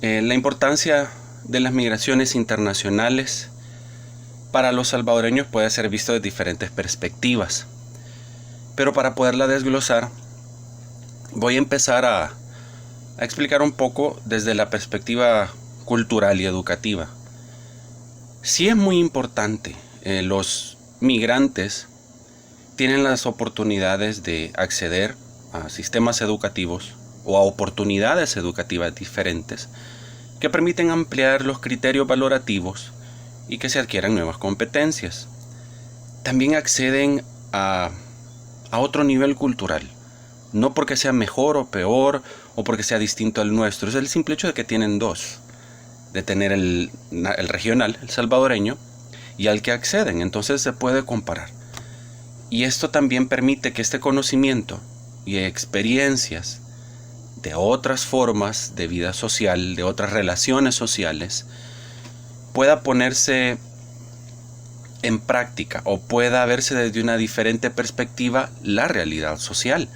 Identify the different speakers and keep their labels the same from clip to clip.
Speaker 1: La importancia de las migraciones internacionales para los salvadoreños puede ser visto de diferentes perspectivas, pero para poderla desglosar voy a empezar a explicar un poco desde la perspectiva cultural y educativa. Sí es muy importante, los migrantes tienen las oportunidades de acceder a sistemas educativos o a oportunidades educativas diferentes que permiten ampliar los criterios valorativos y que se adquieran nuevas competencias. También acceden a otro nivel cultural, no porque sea mejor o peor o porque sea distinto al nuestro, es el simple hecho de que tienen dos, de tener el regional, el salvadoreño, y al que acceden, entonces se puede comparar. Y esto también permite que este conocimiento y experiencias de otras formas de vida social, de otras relaciones sociales, pueda ponerse en práctica o pueda verse desde una diferente perspectiva la realidad social.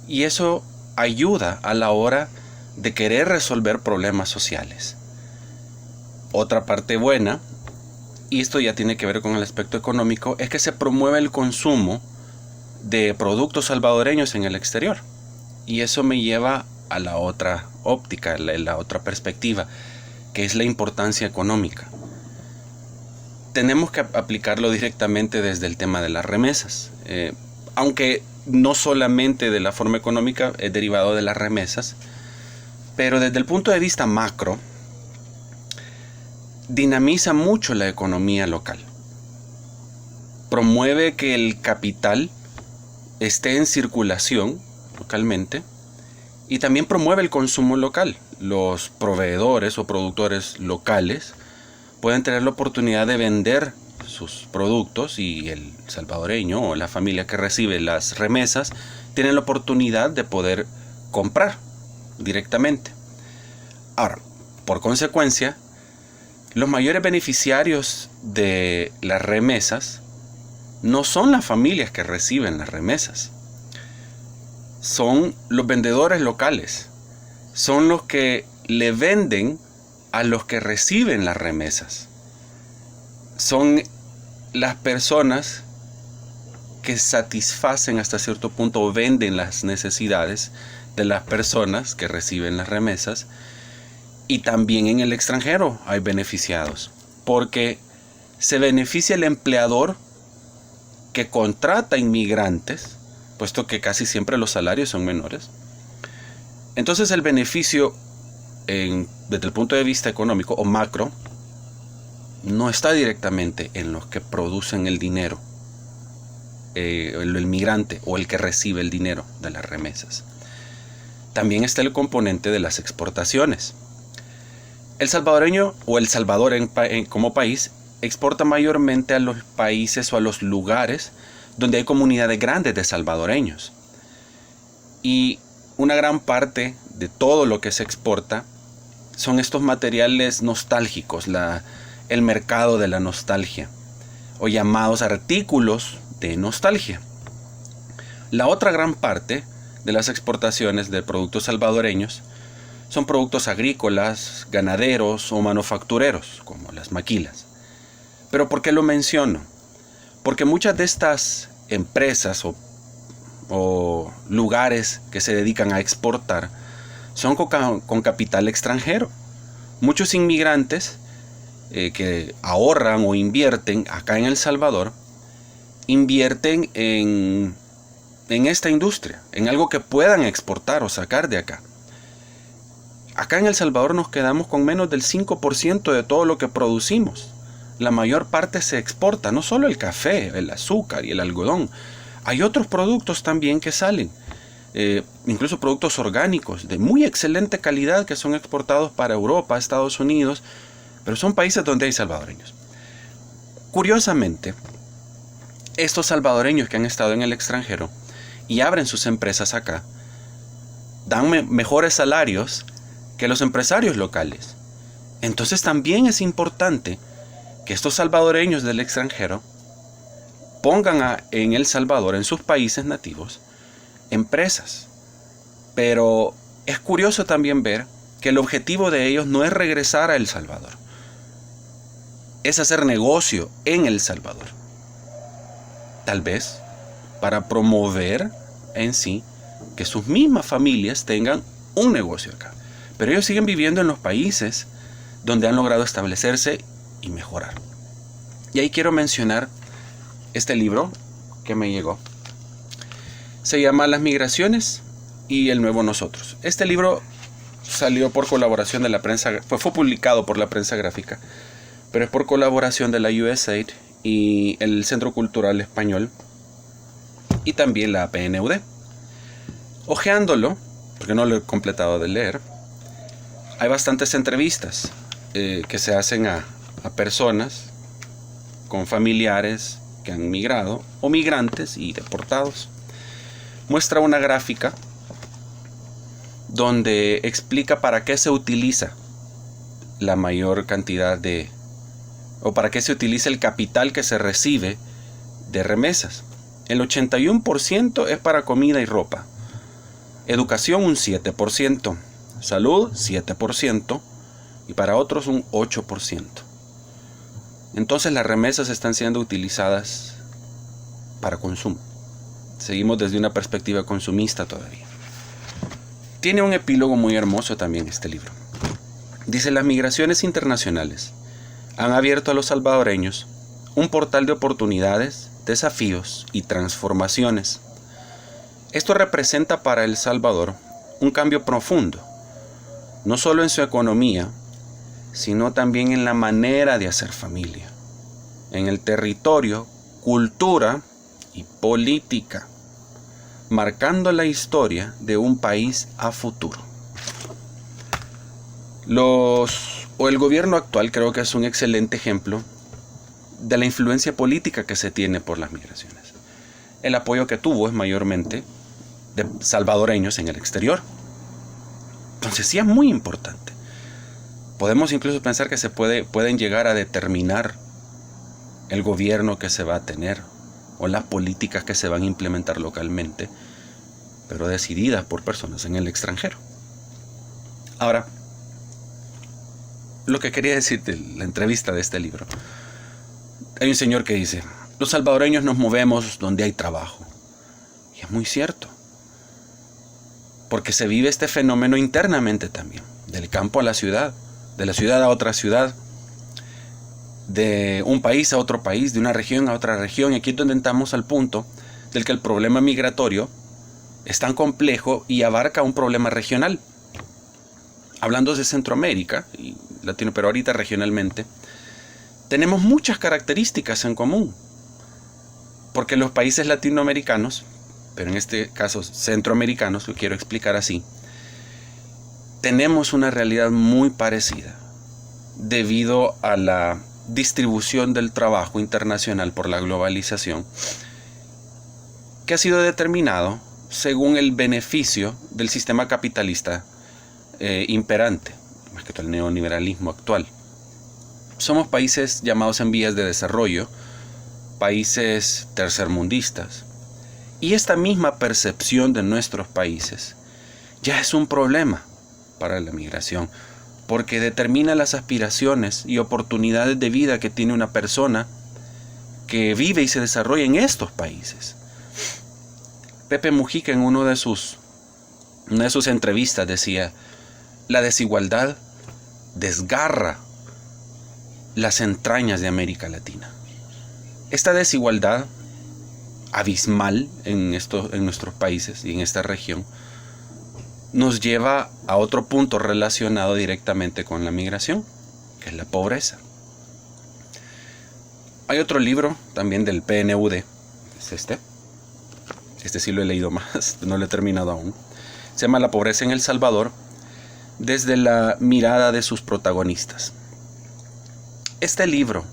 Speaker 1: Y eso ayuda a la hora de querer resolver problemas sociales. Otra parte buena, y esto ya tiene que ver con el aspecto económico, es que se promueve el consumo de productos salvadoreños en el exterior. Y eso me lleva a la otra óptica, la otra perspectiva, que es la importancia económica. Tenemos que aplicarlo directamente desde el tema de las remesas. Aunque no solamente de la forma económica es derivado de las remesas, pero desde el punto de vista macro, dinamiza mucho la economía local. Promueve que el capital esté en circulación localmente y también promueve el consumo local. Los proveedores o productores locales pueden tener la oportunidad de vender sus productos y el salvadoreño o la familia que recibe las remesas tienen la oportunidad de poder comprar directamente. Ahora, por consecuencia, los mayores beneficiarios de las remesas no son las familias que reciben las remesas, son los vendedores locales, son los que le venden a los que reciben las remesas, son las personas que satisfacen hasta cierto punto o venden las necesidades de las personas que reciben las remesas. Y también en el extranjero hay beneficiados, porque se beneficia el empleador que contrata inmigrantes, puesto que casi siempre los salarios son menores. Entonces el beneficio desde el punto de vista económico o macro no está directamente en los que producen el dinero, el migrante o el que recibe el dinero de las remesas. También está el componente de las exportaciones. El salvadoreño o El Salvador como país exporta mayormente a los países o a los lugares donde hay comunidades grandes de salvadoreños. Y una gran parte de todo lo que se exporta son estos materiales nostálgicos, el mercado de la nostalgia, o llamados artículos de nostalgia. La otra gran parte de las exportaciones de productos salvadoreños son productos agrícolas, ganaderos o manufactureros, como las maquilas. ¿Pero por qué lo menciono? Porque muchas de estas empresas o lugares que se dedican a exportar son con capital extranjero. Muchos inmigrantes que ahorran o invierten acá en El Salvador, invierten en esta industria, en algo que puedan exportar o sacar de acá. Acá en El Salvador nos quedamos con menos del 5% de todo lo que producimos. La mayor parte se exporta, no solo el café, el azúcar y el algodón. Hay otros productos también que salen, incluso productos orgánicos de muy excelente calidad que son exportados para Europa, Estados Unidos, pero son países donde hay salvadoreños. Curiosamente, estos salvadoreños que han estado en el extranjero y abren sus empresas acá, dan mejores salarios que los empresarios locales. Entonces también es importante que estos salvadoreños del extranjero pongan en El Salvador, en sus países nativos, empresas. Pero es curioso también ver que el objetivo de ellos no es regresar a El Salvador, es hacer negocio en El Salvador. Tal vez para promover en sí que sus mismas familias tengan un negocio acá. Pero ellos siguen viviendo en los países donde han logrado establecerse y mejorar. Y ahí quiero mencionar este libro que me llegó. Se llama Las migraciones y el nuevo nosotros. Este libro salió por colaboración de la prensa, fue publicado por la prensa gráfica, pero es por colaboración de la USAID y el Centro Cultural Español y también la PNUD. Ojeándolo, porque no lo he completado de leer, hay bastantes entrevistas que se hacen a personas con familiares que han migrado o migrantes y deportados. Muestra una gráfica donde explica para qué se utiliza la mayor cantidad o para qué se utiliza el capital que se recibe de remesas. El 81% es para comida y ropa. Educación un 7%. Salud 7%. Y para otros un 8%. Entonces las remesas están siendo utilizadas para consumo. Seguimos desde una perspectiva consumista todavía. Tiene un epílogo muy hermoso también este libro. Dice: las migraciones internacionales han abierto a los salvadoreños un portal de oportunidades, desafíos y transformaciones. Esto representa para El Salvador un cambio profundo, no solo en su economía, sino también en la manera de hacer familia, en el territorio, cultura y política, marcando la historia de un país a futuro. El gobierno actual creo que es un excelente ejemplo de la influencia política que se tiene por las migraciones. El apoyo que tuvo es mayormente de salvadoreños en el exterior. Entonces sí es muy importante. Podemos incluso pensar que pueden llegar a determinar el gobierno que se va a tener o las políticas que se van a implementar localmente, pero decididas por personas en el extranjero. Ahora, lo que quería decir de la entrevista de este libro, hay un señor que dice: los salvadoreños nos movemos donde hay trabajo. Y es muy cierto, porque se vive este fenómeno internamente también, del campo a la ciudad, de la ciudad a otra ciudad, de un país a otro país, de una región a otra región. Y aquí es donde estamos al punto del que el problema migratorio es tan complejo y abarca un problema regional. Hablando de Centroamérica y Latino, pero ahorita regionalmente, tenemos muchas características en común, porque los países latinoamericanos, pero en este caso centroamericanos, lo quiero explicar así, tenemos una realidad muy parecida debido a la distribución del trabajo internacional por la globalización, que ha sido determinado según el beneficio del sistema capitalista imperante, más que todo el neoliberalismo actual. Somos países llamados en vías de desarrollo, países tercermundistas, y esta misma percepción de nuestros países ya es un problema para la migración, porque determina las aspiraciones y oportunidades de vida que tiene una persona que vive y se desarrolla en estos países. Pepe Mujica en una de sus entrevistas decía: la desigualdad desgarra las entrañas de América Latina. Esta desigualdad abismal en nuestros países y en esta región nos lleva a otro punto relacionado directamente con la migración, que es la pobreza. Hay otro libro también del PNUD, es este sí lo he leído más, no lo he terminado aún. Se llama La pobreza en El Salvador, desde la mirada de sus protagonistas. Este libro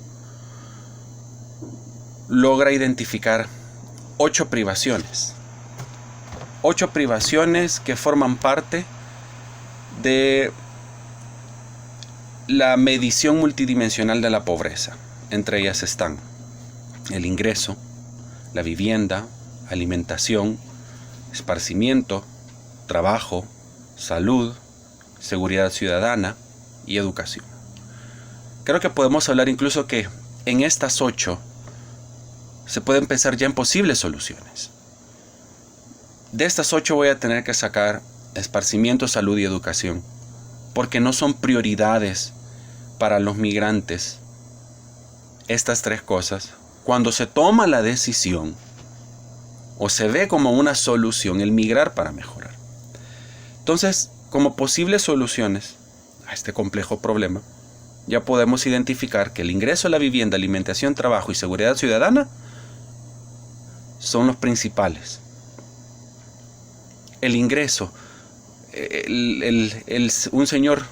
Speaker 1: logra identificar 8 privaciones. 8 privaciones que forman parte de la medición multidimensional de la pobreza. Entre ellas están el ingreso, la vivienda, alimentación, esparcimiento, trabajo, salud, seguridad ciudadana y educación. Creo que podemos hablar incluso que en estas 8 se pueden pensar ya en posibles soluciones. De estas 8 voy a tener que sacar esparcimiento, salud y educación, porque no son prioridades para los migrantes estas 3 cosas cuando se toma la decisión o se ve como una solución el migrar para mejorar. Entonces, como posibles soluciones a este complejo problema, ya podemos identificar que el ingreso a la vivienda, alimentación, trabajo y seguridad ciudadana son los principales. El ingreso, un señor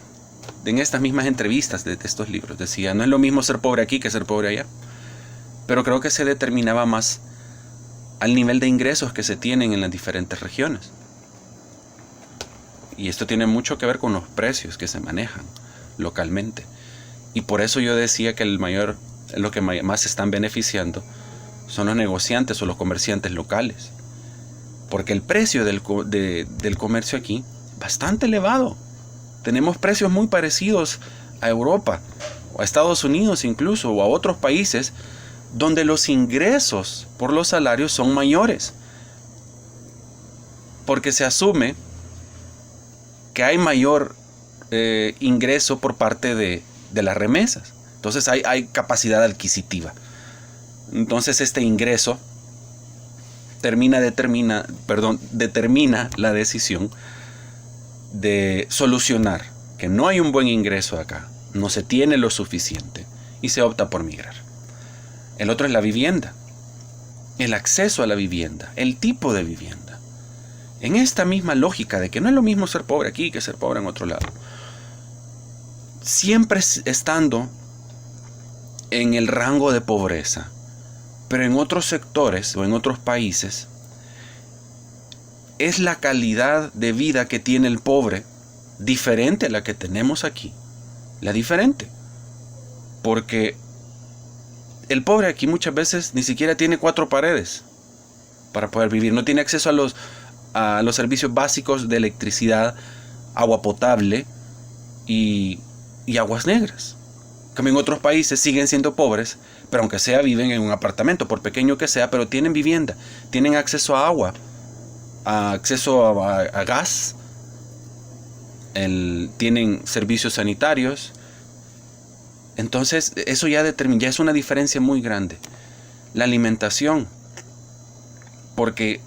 Speaker 1: en estas mismas entrevistas de estos libros decía, no es lo mismo ser pobre aquí que ser pobre allá, pero creo que se determinaba más al nivel de ingresos que se tienen en las diferentes regiones. Y esto tiene mucho que ver con los precios que se manejan localmente. Y por eso yo decía que lo que más se están beneficiando son los negociantes o los comerciantes locales. Porque el precio del comercio aquí es bastante elevado. Tenemos precios muy parecidos a Europa, o a Estados Unidos incluso, o a otros países, donde los ingresos por los salarios son mayores. Porque se asume que hay mayor ingreso por parte de las remesas. Entonces hay capacidad adquisitiva. Entonces este ingreso determina la decisión de solucionar que no hay un buen ingreso acá, no se tiene lo suficiente y se opta por migrar. El otro es la vivienda, el acceso a la vivienda, el tipo de vivienda. En esta misma lógica de que no es lo mismo ser pobre aquí que ser pobre en otro lado, siempre estando en el rango de pobreza, pero en otros sectores o en otros países, es la calidad de vida que tiene el pobre diferente a la que tenemos aquí. La diferente. Porque el pobre aquí muchas veces ni siquiera tiene 4 paredes para poder vivir. No tiene acceso a los servicios básicos de electricidad, agua potable y aguas negras. Como en otros países siguen siendo pobres, pero aunque sea viven en un apartamento, por pequeño que sea, pero tienen vivienda, tienen acceso a agua, acceso a gas, tienen servicios sanitarios. Entonces eso ya es una diferencia muy grande. La alimentación, porque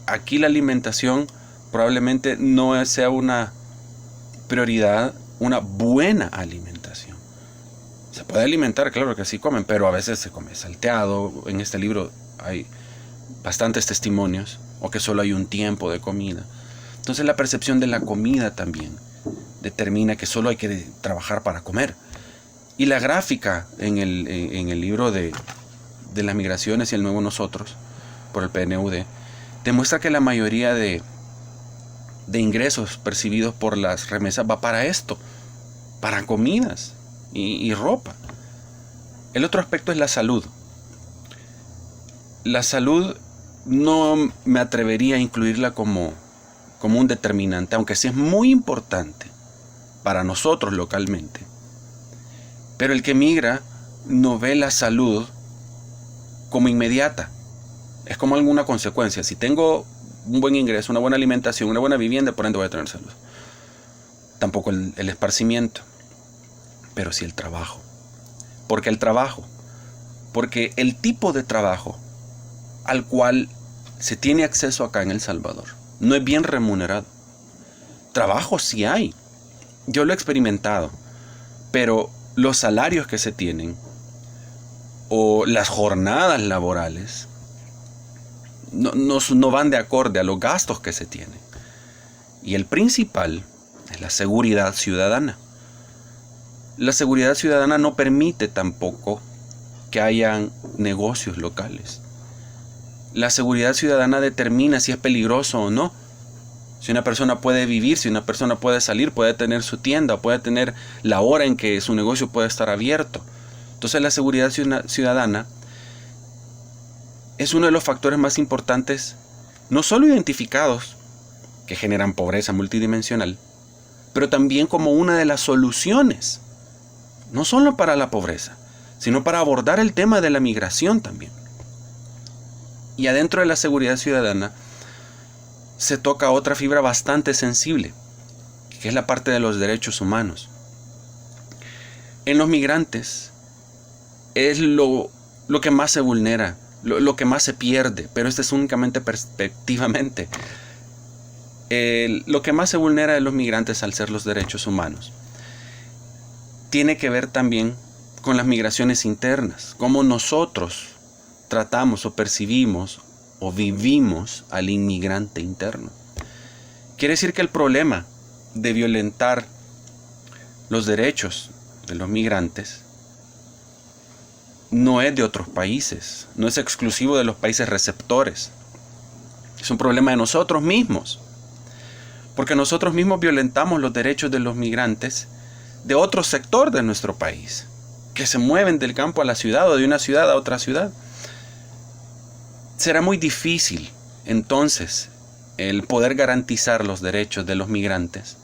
Speaker 1: aquí la alimentación probablemente no sea una prioridad, una buena alimentación. Se puede alimentar, claro que sí comen, pero a veces se come salteado. En este libro hay bastantes testimonios, o que solo hay un tiempo de comida. Entonces la percepción de la comida también determina que solo hay que trabajar para comer. Y la gráfica en el libro de las migraciones y el nuevo nosotros, por el PNUD, demuestra que la mayoría de ingresos percibidos por las remesas va para esto, para comidas y ropa. El otro aspecto es la salud. La salud no me atrevería a incluirla como un determinante, aunque sí es muy importante para nosotros localmente. Pero el que migra no ve la salud como inmediata. Es como alguna consecuencia. Si tengo un buen ingreso, una buena alimentación, una buena vivienda, por ende voy a tener salud. Tampoco el esparcimiento, pero sí el trabajo. Porque el tipo de trabajo al cual se tiene acceso acá en El Salvador no es bien remunerado. Trabajo sí hay, yo lo he experimentado, pero los salarios que se tienen o las jornadas laborales no van de acorde a los gastos que se tienen. Y el principal es la seguridad ciudadana. La seguridad ciudadana no permite tampoco que hayan negocios locales. La seguridad ciudadana determina si es peligroso o no. Si una persona puede vivir, si una persona puede salir, puede tener su tienda, puede tener la hora en que su negocio puede estar abierto. Entonces la seguridad ciudadana es uno de los factores más importantes, no solo identificados, que generan pobreza multidimensional, pero también como una de las soluciones, no solo para la pobreza, sino para abordar el tema de la migración también. Y adentro de la seguridad ciudadana se toca otra fibra bastante sensible, que es la parte de los derechos humanos. En los migrantes es lo que más se vulnera, lo que más se pierde, pero esto es únicamente perspectivamente. Lo que más se vulnera de los migrantes al ser los derechos humanos tiene que ver también con las migraciones internas, cómo nosotros tratamos o percibimos o vivimos al inmigrante interno. Quiere decir que el problema de violentar los derechos de los migrantes no es de otros países, no es exclusivo de los países receptores. Es un problema de nosotros mismos, porque nosotros mismos violentamos los derechos de los migrantes de otro sector de nuestro país, que se mueven del campo a la ciudad o de una ciudad a otra ciudad. Será muy difícil, entonces, el poder garantizar los derechos de los migrantes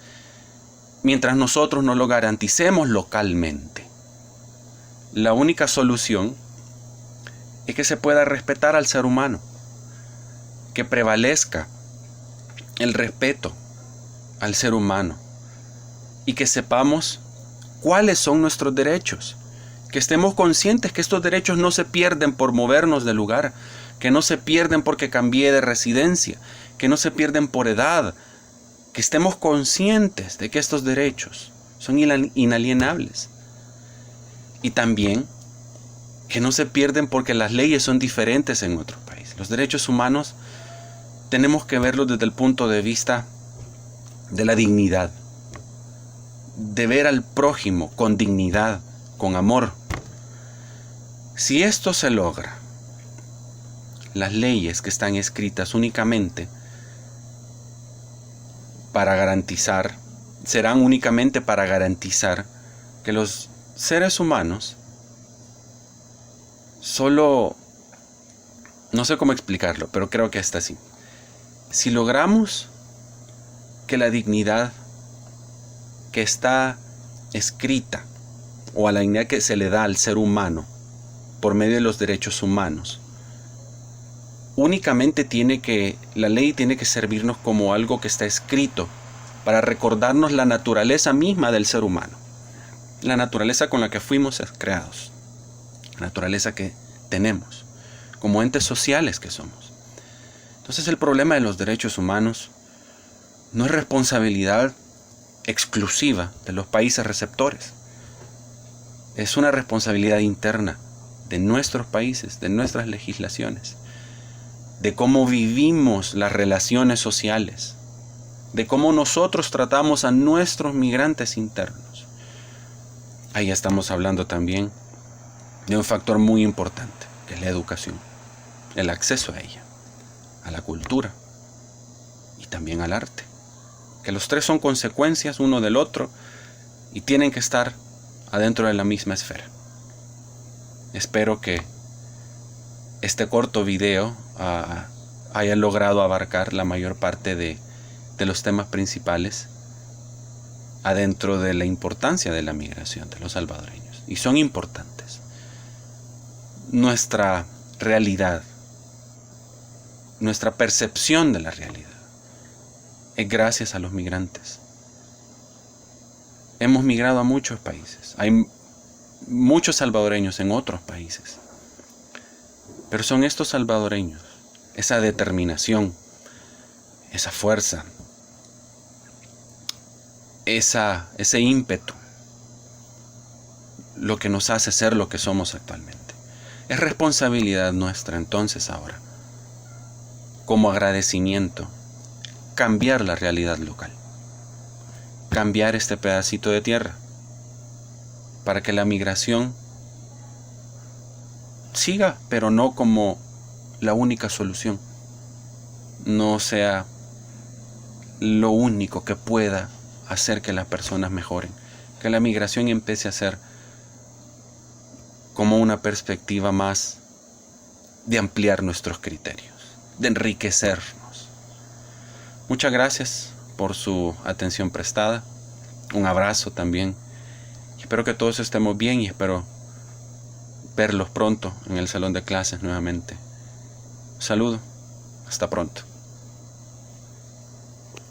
Speaker 1: mientras nosotros no lo garanticemos localmente. La única solución es que se pueda respetar al ser humano, que prevalezca el respeto al ser humano y que sepamos cuáles son nuestros derechos, que estemos conscientes que estos derechos no se pierden por movernos de lugar, que no se pierden porque cambié de residencia, que no se pierden por edad, que estemos conscientes de que estos derechos son inalienables y también que no se pierden porque las leyes son diferentes en otros países. Los derechos humanos tenemos que verlos desde el punto de vista de la dignidad, de ver al prójimo con dignidad, con amor. Si esto se logra, las leyes que están escritas únicamente para garantizar, serán únicamente para garantizar que los seres humanos solo, no sé cómo explicarlo, pero creo que está así. Si logramos que la dignidad que está escrita o a la dignidad que se le da al ser humano por medio de los derechos humanos, únicamente la ley tiene que servirnos como algo que está escrito para recordarnos la naturaleza misma del ser humano, la naturaleza con la que fuimos creados, la naturaleza que tenemos como entes sociales que somos. Entonces el problema de los derechos humanos no es responsabilidad exclusiva de los países receptores, es una responsabilidad interna de nuestros países, de nuestras legislaciones, de cómo vivimos las relaciones sociales, de cómo nosotros tratamos a nuestros migrantes internos. Ahí estamos hablando también de un factor muy importante, que es la educación, el acceso a ella, a la cultura y también al arte, que los tres son consecuencias uno del otro y tienen que estar adentro de la misma esfera. Espero que este corto video haya logrado abarcar la mayor parte de los temas principales adentro de la importancia de la migración de los salvadoreños. Y son importantes. Nuestra realidad, nuestra percepción de la realidad, es gracias a los migrantes. Hemos migrado a muchos países. Hay muchos salvadoreños en otros países. Pero son estos salvadoreños, esa determinación, esa fuerza, ese ímpetu, lo que nos hace ser lo que somos actualmente. Es responsabilidad nuestra entonces ahora, como agradecimiento, cambiar la realidad local, cambiar este pedacito de tierra, para que la migración siga, pero no como la única solución, no sea lo único que pueda hacer que las personas mejoren, que la migración empiece a ser como una perspectiva más de ampliar nuestros criterios, de enriquecernos. Muchas gracias por su atención prestada. Un abrazo también. Espero que todos estemos bien y espero verlos pronto en el salón de clases nuevamente. Saludo. Hasta pronto.